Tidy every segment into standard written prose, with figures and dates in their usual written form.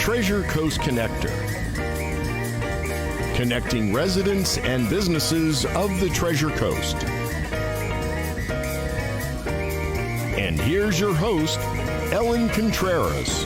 Treasure Coast Connector, connecting residents and businesses of the Treasure Coast. And here's your host, Helen Contreras.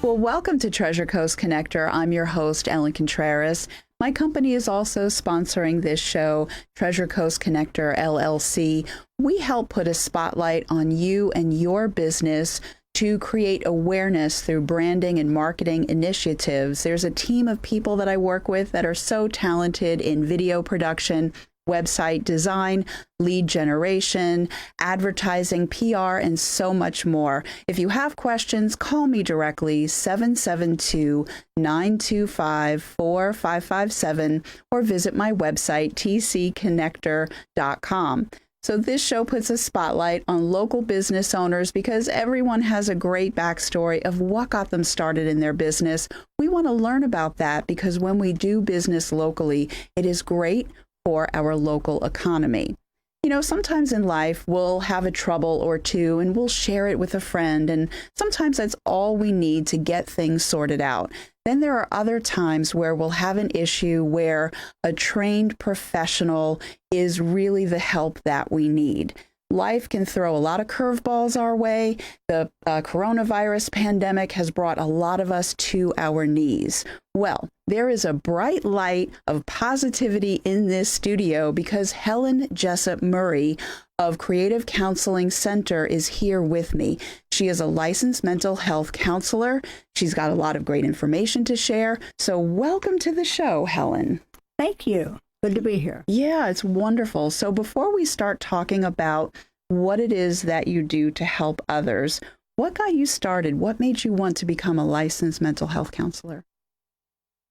Well, welcome to Treasure Coast Connector. I'm your host, Helen Contreras. My company is also sponsoring this show, Treasure Coast Connector, LLC. We help put a spotlight on you and your business to create awareness through branding and marketing initiatives. There's a team of people that I work with that are so talented in video production, website design, lead generation, advertising, PR, and so much more. If you have questions, call me directly, 772-925-4557, or visit my website, tcconnector.com. So this show puts a spotlight on local business owners because everyone has a great backstory of what got them started in their business. We want to learn about that because when we do business locally, it is great for our local economy. You know, sometimes in life we'll have a trouble or two and we'll share it with a friend, and sometimes that's all we need to get things sorted out. Then there are other times where we'll have an issue where a trained professional is really the help that we need. Life can throw a lot of curveballs our way. The coronavirus pandemic has brought a lot of us to our knees. Well, there is a bright light of positivity in this studio because Helen Jessup Murray of Creative Counseling Center is here with me. She is a licensed mental health counselor. She's got a lot of great information to share. So welcome to the show, Helen. Thank you. Good to be here. Yeah, it's wonderful. So before we start talking about what it is that you do to help others, what got you started? What made you want to become a licensed mental health counselor?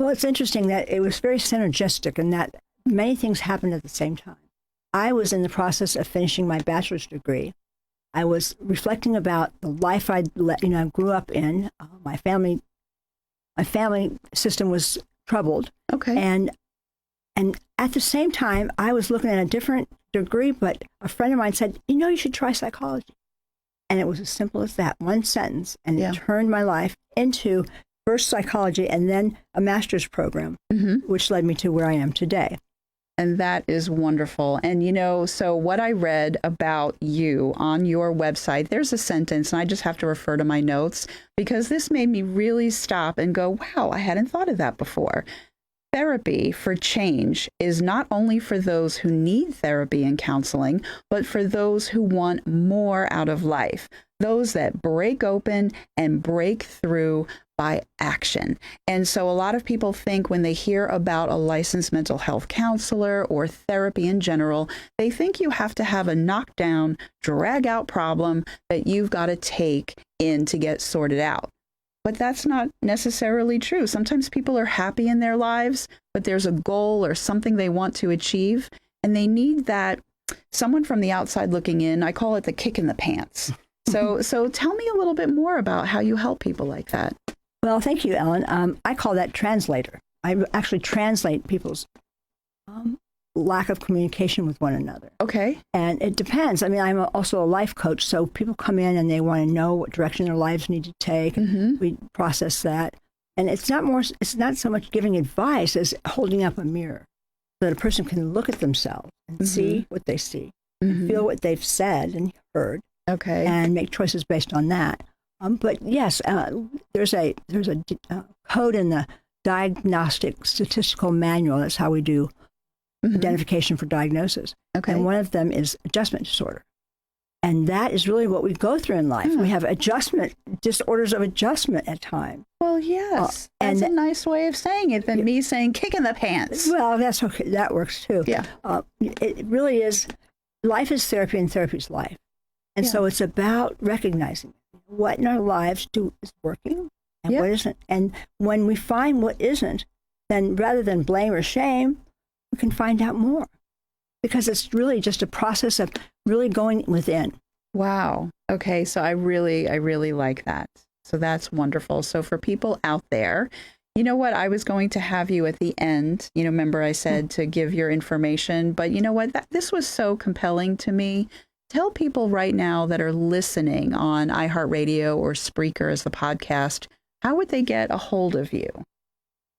Well, it's interesting that it was very synergistic and that many things happened at the same time. I was in the process of finishing my bachelor's degree. I was reflecting about the life I grew up in. My family system was troubled. Okay. And at the same time, I was looking at a different degree, but a friend of mine said, you should try psychology. And it was as simple as that, one sentence. And it turned my life into first psychology and then a master's program, which led me to where I am today. And that is wonderful. And, so what I read about you on your website, there's a sentence, and I just have to refer to my notes because this made me really stop and go, wow, I hadn't thought of that before. Therapy for change is not only for those who need therapy and counseling, but for those who want more out of life, those that break open and break through by action. And so a lot of people think when they hear about a licensed mental health counselor or therapy in general, they think you have to have a knockdown, drag out problem that you've got to take in to get sorted out. But that's not necessarily true. Sometimes people are happy in their lives, but there's a goal or something they want to achieve, and they need that someone from the outside looking in. I call it the kick in the pants. So tell me a little bit more about how you help people like that. Well, thank you, Ellen. I call that translator. I actually translate people's lack of communication with one another. Okay. And it depends. I mean, I'm also a life coach, so people come in and they want to know what direction their lives need to take. We process that. And it's not so much giving advice as holding up a mirror so that a person can look at themselves and see what they see, feel what they've said and heard, and make choices based on that. But yes, there's a code in the Diagnostic Statistical Manual. That's how we do identification for diagnosis. And one of them is adjustment disorder. And that is really what we go through in life. We have disorders of adjustment at times. Well, yes. That's a nice way of saying it than me saying kick in the pants. Well, that's okay. That works too. Yeah. It really is, life is therapy and therapy is life. And so it's about recognizing what in our lives is working and what isn't. And when we find what isn't, then rather than blame or shame, we can find out more. Because it's really just a process of really going within. Wow. Okay. So I really like that. So that's wonderful. So for people out there, you know what? I was going to have you at the end. Remember I said to give your information, but you know what? This was so compelling to me Tell people right now that are listening on iHeartRadio or Spreaker as the podcast, how would they get a hold of you?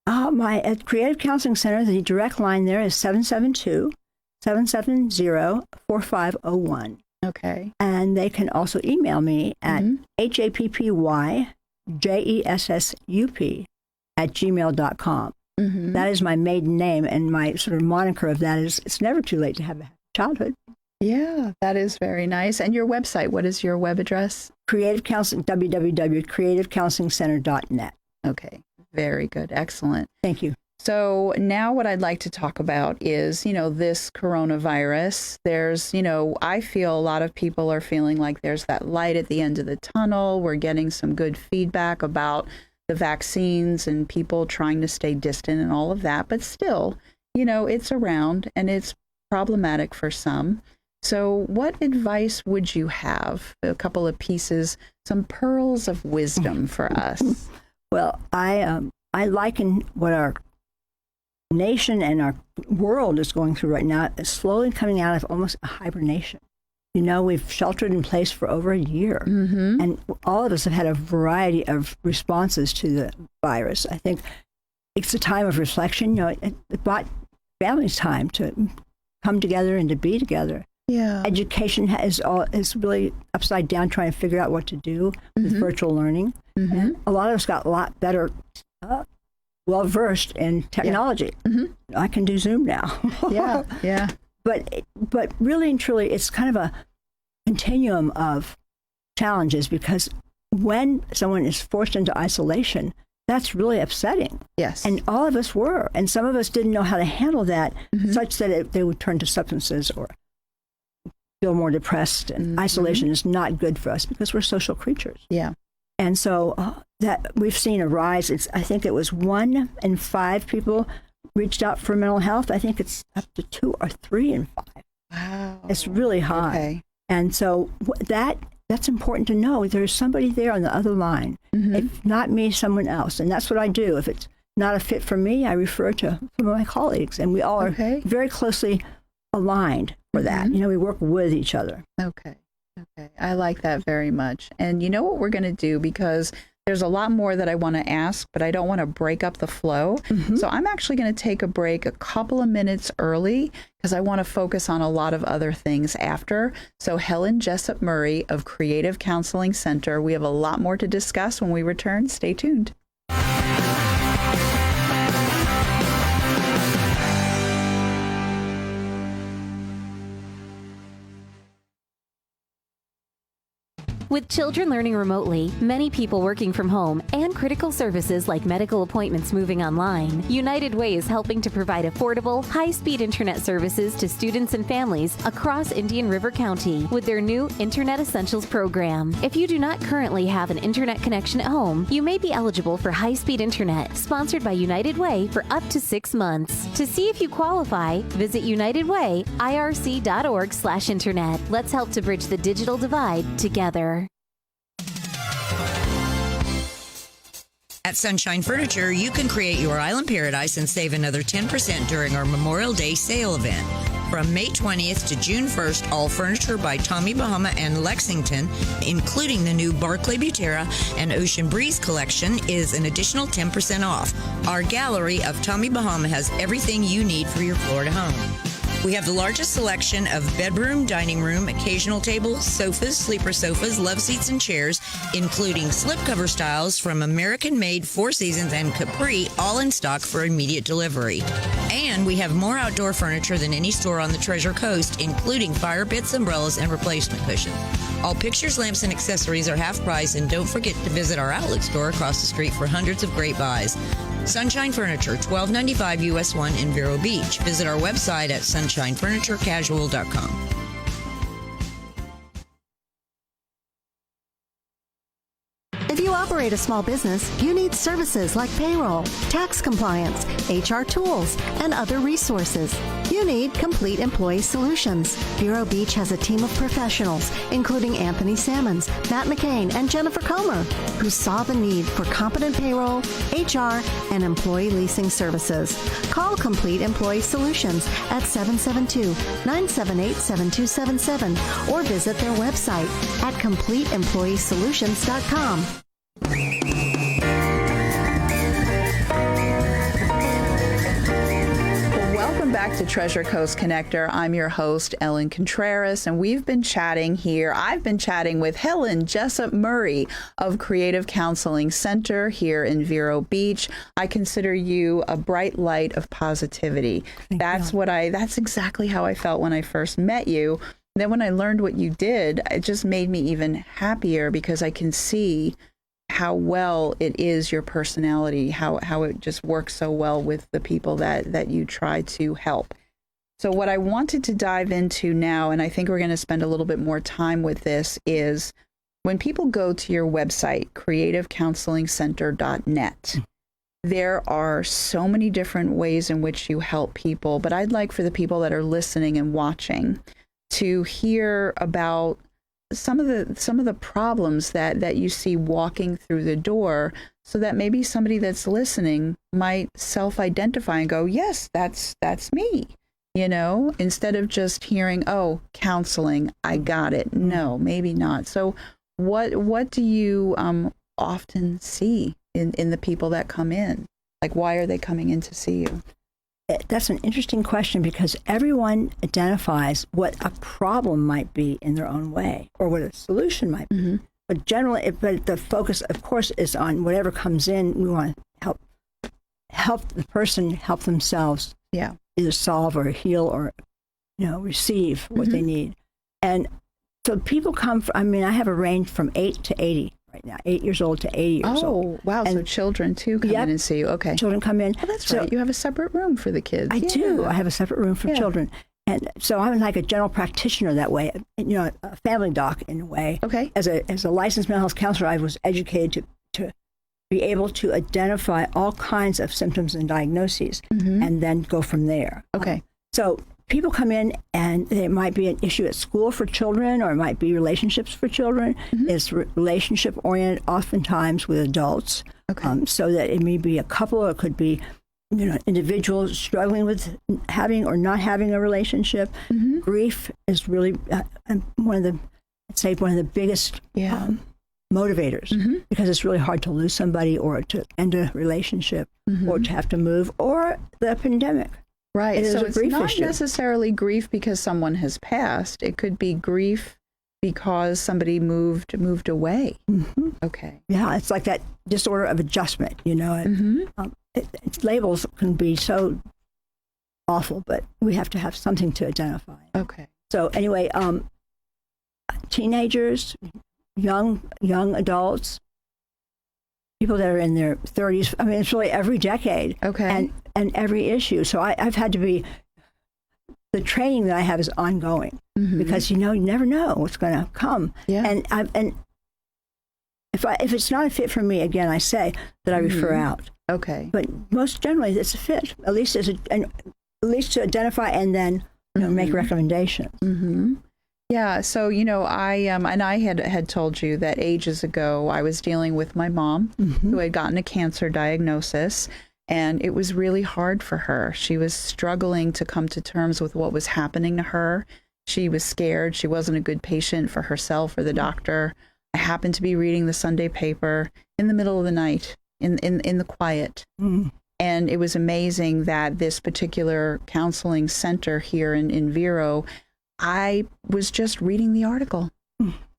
At Creative Counseling Center, the direct line there is 772-770-4501. Okay. And they can also email me at happyjessup@gmail.com. That is my maiden name, and my sort of moniker of that is it's never too late to have a childhood. Yeah, that is very nice. And your website, what is your web address? Creative Counseling, www.creativecounselingcenter.net. Okay, very good. Excellent. Thank you. So now what I'd like to talk about is, this coronavirus. There's, I feel a lot of people are feeling like there's that light at the end of the tunnel. We're getting some good feedback about the vaccines and people trying to stay distant and all of that. But still, it's around and it's problematic for some. So what advice would you have? A couple of pieces, some pearls of wisdom for us. Well, I liken what our nation and our world is going through right now is slowly coming out of almost a hibernation. We've sheltered in place for over a year, and all of us have had a variety of responses to the virus. I think it's a time of reflection. It bought families time to come together and to be together. Yeah. Education is really upside down, trying to figure out what to do with virtual learning. And a lot of us got a lot better, well-versed in technology. I can do Zoom now. Yeah. But really and truly, it's kind of a continuum of challenges, because when someone is forced into isolation, that's really upsetting. Yes. And all of us were. And some of us didn't know how to handle that, such that they would turn to substances or feel more depressed. And isolation is not good for us because we're social creatures. Yeah. And so that we've seen a rise. I think it was 1 in 5 people reached out for mental health. I think it's up to 2 or 3 in 5. Wow. It's really high. Okay. And so that's important to know. There's somebody there on the other line. If not me, someone else. And that's what I do. If it's not a fit for me, I refer to some of my colleagues. And we all are very closely aligned for that. We work with each other. Okay. I like that very much. And you know what we're going to do, because there's a lot more that I want to ask, but I don't want to break up the flow. So I'm actually going to take a break a couple of minutes early because I want to focus on a lot of other things after. So Helen Jessup Murray of Creative Counseling Center, we have a lot more to discuss when we return. Stay tuned. With children learning remotely, many people working from home, and critical services like medical appointments moving online, United Way is helping to provide affordable, high-speed internet services to students and families across Indian River County with their new Internet Essentials program. If you do not currently have an internet connection at home, you may be eligible for high-speed internet, sponsored by United Way for up to 6 months. To see if you qualify, visit unitedwayirc.org/internet. Let's help to bridge the digital divide together. At Sunshine Furniture, you can create your island paradise and save another 10% during our Memorial Day sale event. From May 20th to June 1st, all furniture by Tommy Bahama and Lexington, including the new Barclay Butera and Ocean Breeze collection, is an additional 10% off. Our gallery of Tommy Bahama has everything you need for your Florida home. We have the largest selection of bedroom, dining room, occasional tables, sofas, sleeper sofas, love seats, and chairs, including slipcover styles from American-made, Four Seasons, and Capri, all in stock for immediate delivery. And we have more outdoor furniture than any store on the Treasure Coast, including fire pits, umbrellas, and replacement cushions. All pictures, lamps, and accessories are half price, and don't forget to visit our outlet store across the street for hundreds of great buys. Sunshine Furniture, 1295 US 1 in Vero Beach. Visit our website at sunshinefurniturecasual.com. If you operate operate a small business, you need services like payroll, tax compliance, HR tools, and other resources. You need Complete Employee Solutions. Vero Beach has a team of professionals, including Anthony Sammons, Matt McCain, and Jennifer Comer, who saw the need for competent payroll, HR, and employee leasing services. Call Complete Employee Solutions at 772-978-7277 or visit their website at CompleteEmployeeSolutions.com. Welcome back to Treasure Coast Connector. I'm your host, Ellen Contreras, and we've been chatting here. I've been chatting with Helen Jessup Murray of Creative Counseling Center here in Vero Beach. I consider you a bright light of positivity. That's exactly how I felt when I first met you. Then when I learned what you did, it just made me even happier because I can see how well it is your personality, how it just works so well with the people that you try to help. So what I wanted to dive into now, and I think we're going to spend a little bit more time with this, is when people go to your website, creativecounselingcenter.net, there are so many different ways in which you help people, but I'd like for the people that are listening and watching to hear about some of the problems that you see walking through the door, so that maybe somebody that's listening might self-identify and go, yes, that's me, instead of just hearing, oh, counseling, I got it. No, maybe not. So what do you often see in the people that come in? Like, why are they coming in to see you? That's an interesting question, because everyone identifies what a problem might be in their own way, or what a solution might be. Mm-hmm. But generally, the focus, of course, is on whatever comes in. We want to help the person help themselves, either solve or heal or receive what they need. And so people come from, I have a range from 8 to 80. Right now, 8 years old to 80 years old. Oh, wow. And so children, too, come in and see you. Okay. Children come in. Oh, that's right. You have a separate room for the kids. I do. I have a separate room for children. And so I'm like a general practitioner that way, a family doc in a way. Okay. As a licensed mental health counselor, I was educated to be able to identify all kinds of symptoms and diagnoses and then go from there. Okay. So people come in and there might be an issue at school for children, or it might be relationships for children. It's relationship oriented oftentimes with adults. Okay. So that it may be a couple, or it could be individuals struggling with having or not having a relationship. Grief is really one of the biggest motivators, because it's really hard to lose somebody, or to end a relationship, or to have to move, or the pandemic. Right. So it's not necessarily grief because someone has passed. It could be grief because somebody moved away. Okay. Yeah, it's like that disorder of adjustment, labels can be so awful, but we have to have something to identify. Okay. So anyway, teenagers, young adults, people that are in their 30s. It's really every decade. Okay. And every issue. So I've had to be, the training that I have is ongoing, because you never know what's going to come. Yeah. And if it's not a fit for me, again, I say that I refer out. Okay. But most generally, it's a fit. At least to identify and then make recommendations. Yeah. So I had told you that ages ago I was dealing with my mom, who had gotten a cancer diagnosis. And it was really hard for her. She was struggling to come to terms with what was happening to her. She was scared. She wasn't a good patient for herself or the doctor. I happened to be reading the Sunday paper in the middle of the night, in the quiet. And it was amazing that this particular counseling center here in Vero, I was just reading the article.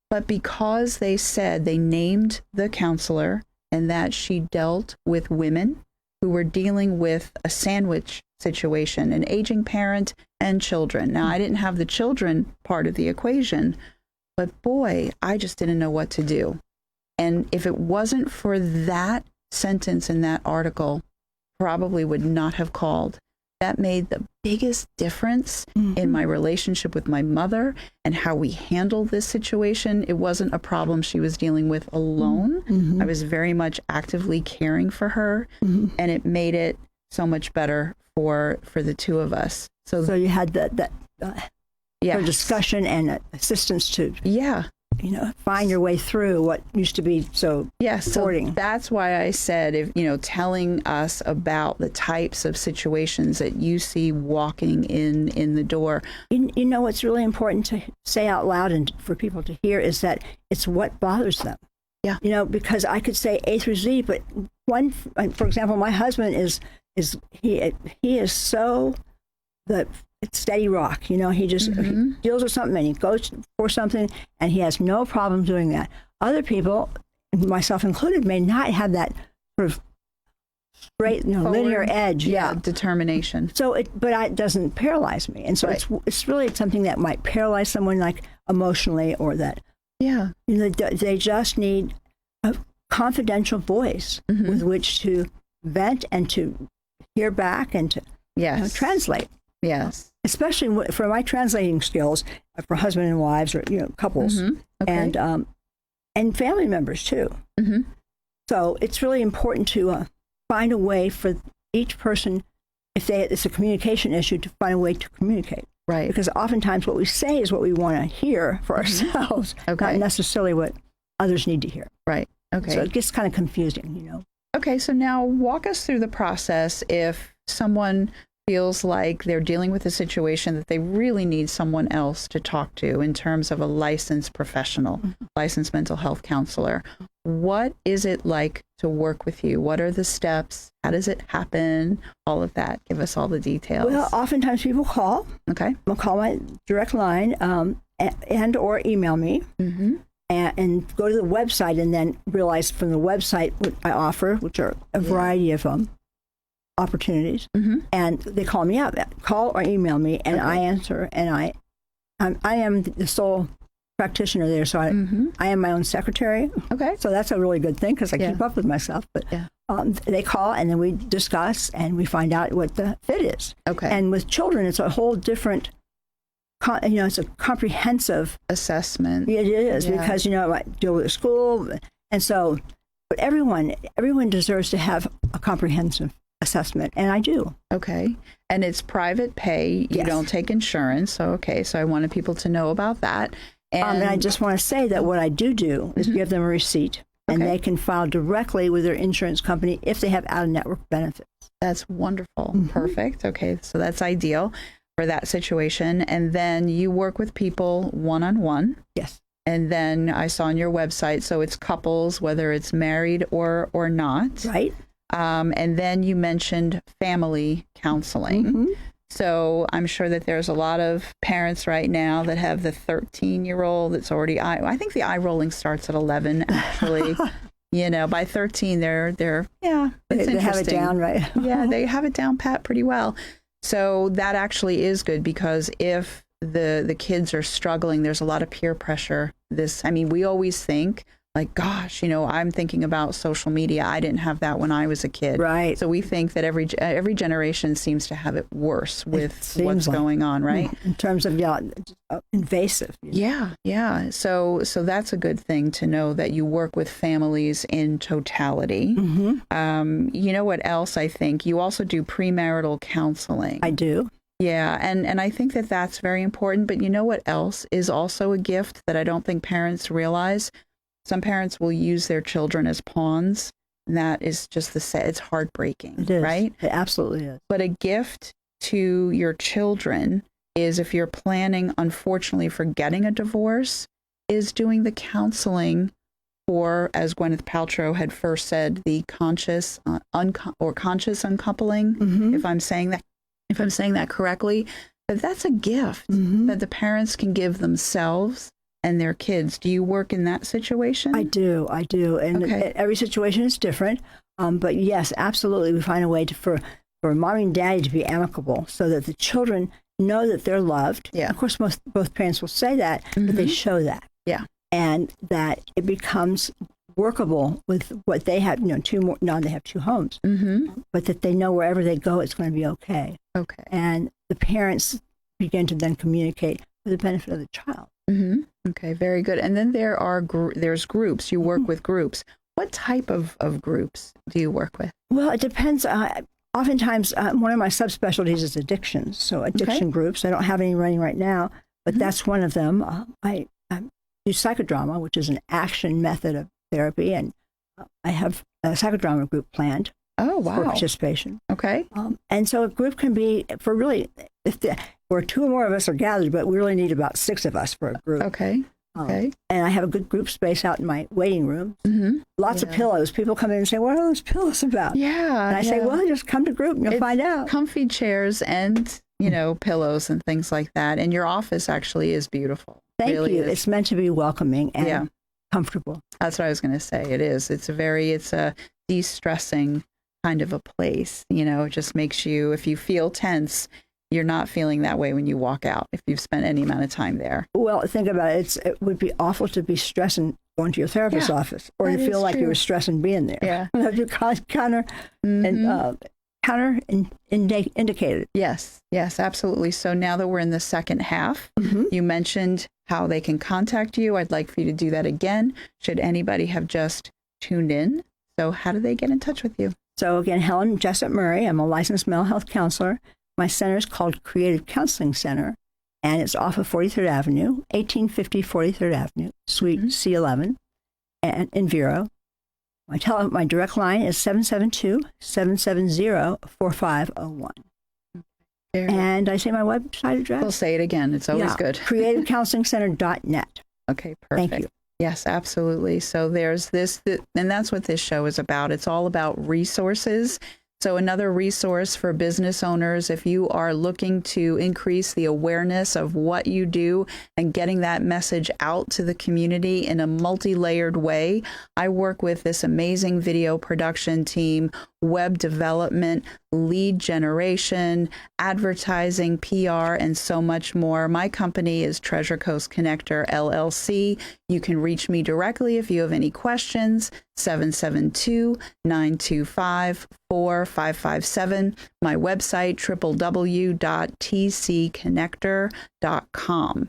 But because they said, they named the counselor, and that she dealt with women who were dealing with a sandwich situation, an aging parent and children. Now, I didn't have the children part of the equation, but boy, I just didn't know what to do. And if it wasn't for that sentence in that article, probably would not have called. that made the biggest difference in my relationship with my mother and how we handled this situation. It wasn't a problem she was dealing with alone. I was very much actively caring for her, and it made it so much better for the two of us. So you had that discussion and assistance to find your way through what used to be so sorting. So that's why I said, if telling us about the types of situations that you see walking in the door. What's really important to say out loud and for people to hear is that it's what bothers them. Yeah. Because I could say A through Z, but for example, my husband is so the steady rock. He just he deals with something and he goes for something and he has no problem doing that. Other people, myself included, may not have that sort of straight, linear edge. Determination. So it doesn't paralyze me, and so it's really something that might paralyze someone, like emotionally, or that they just need a confidential voice with which to vent and to hear back and to translate. Yes. Especially for my translating skills for husband and wives or couples and family members too. So it's really important to find a way for each person, if it's a communication issue, to find a way to communicate. Right. Because oftentimes what we say is what we want to hear for ourselves, not necessarily what others need to hear. Right. Okay. So it gets kind of confusing, Okay, so now walk us through the process if someone feels like they're dealing with a situation that they really need someone else to talk to in terms of a licensed professional, licensed mental health counselor. What is it like to work with you? What are the steps? How does it happen? All of that. Give us all the details. Well, oftentimes people call. Okay. They'll call my direct line and or email me. And go to the website and then realize from the website what I offer, which are a variety of opportunities, and they call me up, call or email me, and I answer, and I am the sole practitioner there, so I am my own secretary. Okay, so that's a really good thing because I keep up with myself. But they call, and then we discuss, and we find out what the fit is. Okay, and with children, it's a whole different. It's a comprehensive assessment. It is because I deal with school, and so, but everyone deserves to have a comprehensive assessment, and I do. Okay, and it's private pay. You don't take insurance. So so I wanted people to know about that. And I just want to say that what I do is give them a receipt, and they can file directly with their insurance company if they have out-of-network benefits. That's wonderful. Perfect. Okay, so that's ideal for that situation. And then you work with people one-on-one. Yes. And then I saw on your website, so it's couples, whether it's married or not. Right. And then you mentioned family counseling. So I'm sure that there's a lot of parents right now that have the 13-year-old that's already, I think the eye rolling starts at 11, actually. By 13, they're it's interesting. They have it down, right? They have it down pat pretty well. So that actually is good because if the kids are struggling, there's a lot of peer pressure. We always think like, gosh, I'm thinking about social media. I didn't have that when I was a kid. Right. So we think that every generation seems to have it worse with what's going on, right? In terms of invasive. Yeah. So that's a good thing to know that you work with families in totality. You know what else I think? You also do premarital counseling. I do. Yeah, and I think that that's very important. But you know what else is also a gift that I don't think parents realize? Some parents will use their children as pawns. And that is just it's heartbreaking, it is. Right? It absolutely is. But a gift to your children is if you're planning, unfortunately, for getting a divorce, is doing the counseling for, as Gwyneth Paltrow had first said, the conscious conscious uncoupling, if I'm saying that correctly. But that's a gift that the parents can give themselves and their kids. Do you work in that situation? I do. And every situation is different. But yes, absolutely. We find a way for mommy and daddy to be amicable so that the children know that they're loved. Yeah. Of course, both parents will say that, but they show that. Yeah. And that it becomes workable with what they have, two more, now they have 2 homes, but that they know wherever they go, it's going to be okay. Okay. And the parents begin to then communicate for the benefit of the child. Okay, very good. And then there's groups. You work with groups. What type of groups do you work with? Well, it depends. Oftentimes, one of my subspecialties is addictions. So addiction groups. I don't have any running right now, but that's one of them. I do psychodrama, which is an action method of therapy, and I have a psychodrama group planned. Oh, wow. For participation. Okay. And so a group can be for really, where 2 or more of us are gathered, but we really need about 6 of us for a group. Okay. Okay. And I have a good group space out in my waiting room. Lots of pillows. People come in and say, what are those pillows about? Yeah. And I say, well, just come to group and you'll find out. Comfy chairs and, pillows and things like that. And your office actually is beautiful. Thank really you. is. It's meant to be welcoming and comfortable. That's what I was going to say. It is. It's a de-stressing kind of a place. It just makes you, if you feel tense, you're not feeling that way when you walk out if you've spent any amount of time there. Well, think about it. It would be awful to be stressing going to your therapist's office, or you feel like you were stressing being there. Yeah. You counter-indicated. Yes, absolutely. So now that we're in the second half, you mentioned how they can contact you. I'd like for you to do that again, should anybody have just tuned in. So how do they get in touch with you? So again, Helen Jessup Murray. I'm a licensed mental health counselor. My center is called Creative Counseling Center, and it's off of 43rd Avenue, 1850 43rd Avenue, Suite C11, and in Vero. My direct line is 772-770-4501. And I say my website address? We'll say it again. It's always good. CreativeCounselingCenter.net. Okay, perfect. Thank you. Yes, absolutely. So there's this, and that's what this show is about. It's all about resources. So another resource for business owners, if you are looking to increase the awareness of what you do and getting that message out to the community in a multi-layered way, I work with this amazing video production team, web development, lead generation, advertising, PR, and so much more. My company is Treasure Coast Connector, LLC. You can reach me directly if you have any questions, 772-925-4557. My website, www.tcconnector.com.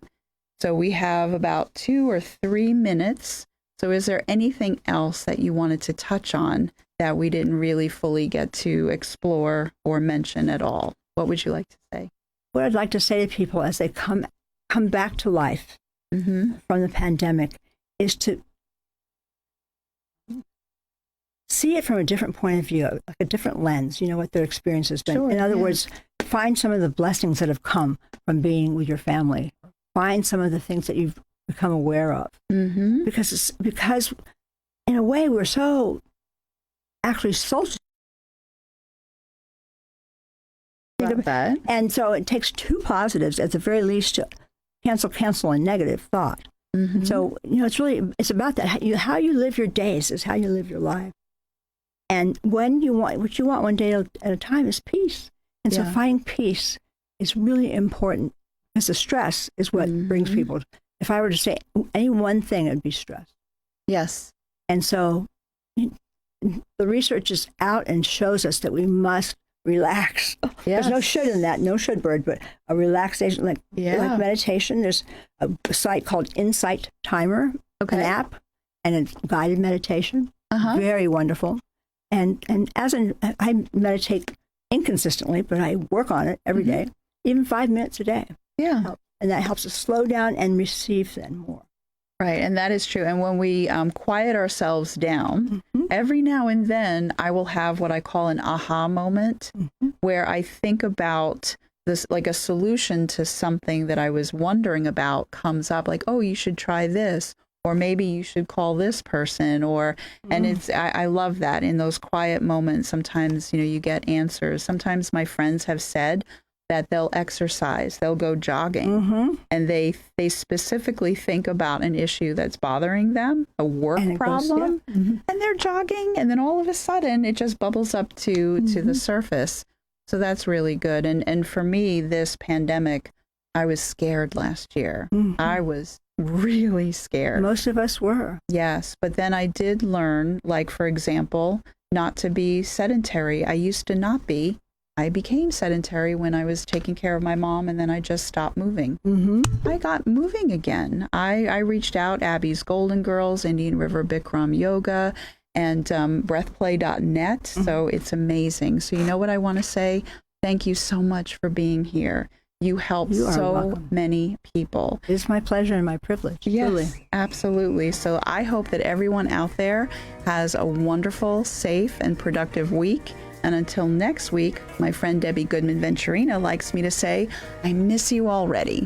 So we have about 2 or 3 minutes. So is there anything else that you wanted to touch on that we didn't really fully get to explore or mention at all? What would you like to say? What I'd like to say to people as they come back to life from the pandemic is to see it from a different point of view, like a different lens, what their experience has been. Sure, in other words, find some of the blessings that have come from being with your family. Find some of the things that you've become aware of. Because in a way, we're so actually social. That. And so it takes 2 positives at the very least to cancel a negative thought. So, it's about that. How you live your days is how you live your life. And what you want one day at a time is peace. And so finding peace is really important, because the stress is what brings people. If I were to say any one thing, it would be stress. Yes. And so the research is out and shows us that we must relax. There's no should in that, no should bird, but a relaxation, like meditation. There's a site called Insight Timer, an app, and it's guided meditation. Very wonderful. And I meditate inconsistently, but I work on it every day, even 5 minutes a day. Yeah. And that helps us slow down and receive then more. Right, and that is true. And when we quiet ourselves down, every now and then I will have what I call an aha moment, where I think about this, like a solution to something that I was wondering about comes up, like, oh, you should try this, or maybe you should call this person, and I love that in those quiet moments. Sometimes, you get answers. Sometimes my friends have said that they'll exercise, they'll go jogging, and they specifically think about an issue that's bothering them, a work problem, and they're jogging, and then all of a sudden it just bubbles up to the surface. So that's really good. And for me, this pandemic, I was scared last year. I was really scared. Most of us were. Yes, but then I did learn, like, for example, not to be sedentary. I used to not be. I became sedentary when I was taking care of my mom, and then I just stopped moving. I got moving again. I reached out, Abby's Golden Girls, Indian River Bikram Yoga, and breathplay.net. So it's amazing. So you know what I want to say? Thank you so much for being here. You help so many people. It's my pleasure and my privilege. Yes, truly. absolutely. So I hope that everyone out there has a wonderful, safe, and productive week. And until next week, my friend Debbie Goodman-Venturina likes me to say, I miss you already.